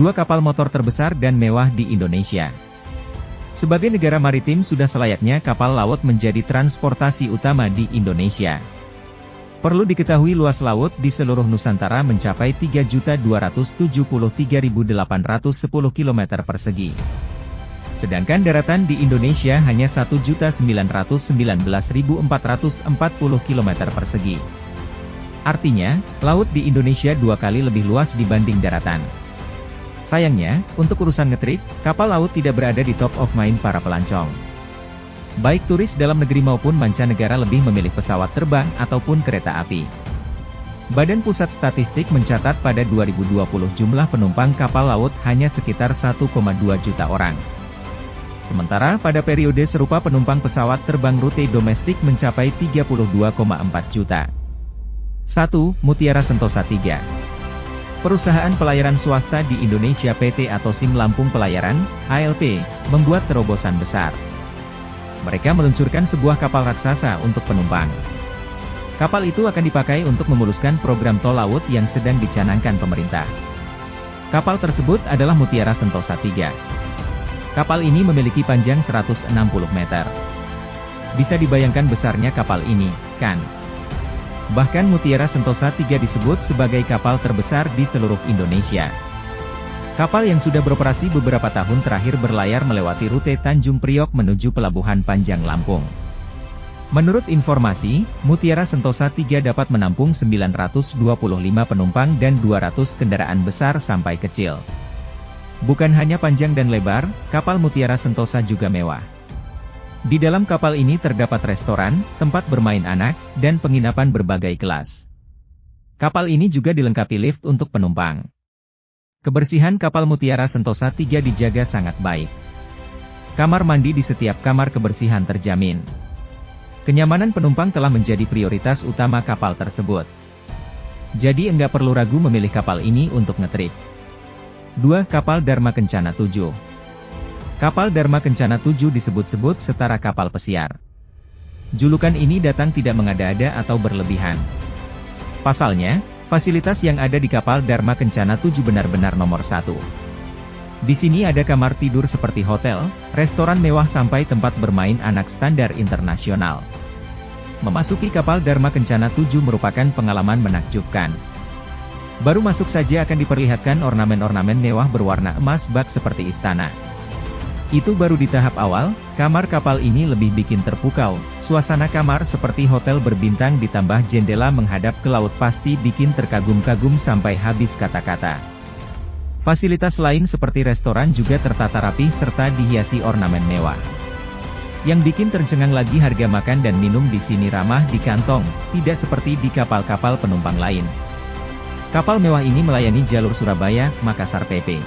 Dua kapal motor terbesar dan mewah di Indonesia. Sebagai negara maritim sudah selayaknya kapal laut menjadi transportasi utama di Indonesia. Perlu diketahui luas laut di seluruh Nusantara mencapai 3.273.810 km persegi. Sedangkan daratan di Indonesia hanya 1.919.440 km persegi. Artinya, laut di Indonesia 2 kali lebih luas dibanding daratan. Sayangnya, untuk urusan ngetrik, kapal laut tidak berada di top of mind para pelancong. Baik turis dalam negeri maupun mancanegara lebih memilih pesawat terbang ataupun kereta api. Badan Pusat Statistik mencatat pada 2020 jumlah penumpang kapal laut hanya sekitar 1,2 juta orang. Sementara pada periode serupa penumpang pesawat terbang rute domestik mencapai 32,4 juta. 1. Mutiara Sentosa 3. Perusahaan pelayaran swasta di Indonesia PT atau SIM Lampung Pelayaran, ALP, membuat terobosan besar. Mereka meluncurkan sebuah kapal raksasa untuk penumpang. Kapal itu akan dipakai untuk memuluskan program tol laut yang sedang dicanangkan pemerintah. Kapal tersebut adalah Mutiara Sentosa 3. Kapal ini memiliki panjang 160 meter. Bisa dibayangkan besarnya kapal ini, kan? Bahkan Mutiara Sentosa 3 disebut sebagai kapal terbesar di seluruh Indonesia. Kapal yang sudah beroperasi beberapa tahun terakhir berlayar melewati rute Tanjung Priok menuju Pelabuhan Panjang Lampung. Menurut informasi, Mutiara Sentosa 3 dapat menampung 925 penumpang dan 200 kendaraan besar sampai kecil. Bukan hanya panjang dan lebar, kapal Mutiara Sentosa juga mewah. Di dalam kapal ini terdapat restoran, tempat bermain anak, dan penginapan berbagai kelas. Kapal ini juga dilengkapi lift untuk penumpang. Kebersihan kapal Mutiara Sentosa 3 dijaga sangat baik. Kamar mandi di setiap kamar kebersihan terjamin. Kenyamanan penumpang telah menjadi prioritas utama kapal tersebut. Jadi enggak perlu ragu memilih kapal ini untuk ngetrip. 2. Kapal Dharma Kencana 7. Kapal Dharma Kencana 7 disebut-sebut setara kapal pesiar. Julukan ini datang tidak mengada-ada atau berlebihan. Pasalnya, fasilitas yang ada di kapal Dharma Kencana 7 benar-benar nomor 1. Di sini ada kamar tidur seperti hotel, restoran mewah sampai tempat bermain anak standar internasional. Memasuki kapal Dharma Kencana 7 merupakan pengalaman menakjubkan. Baru masuk saja akan diperlihatkan ornamen-ornamen mewah berwarna emas bak seperti istana. Itu baru di tahap awal, kamar kapal ini lebih bikin terpukau. Suasana kamar seperti hotel berbintang ditambah jendela menghadap ke laut pasti bikin terkagum-kagum sampai habis kata-kata. Fasilitas lain seperti restoran juga tertata rapi serta dihiasi ornamen mewah. Yang bikin tercengang lagi harga makan dan minum di sini ramah di kantong, tidak seperti di kapal-kapal penumpang lain. Kapal mewah ini melayani jalur Surabaya, Makassar PP.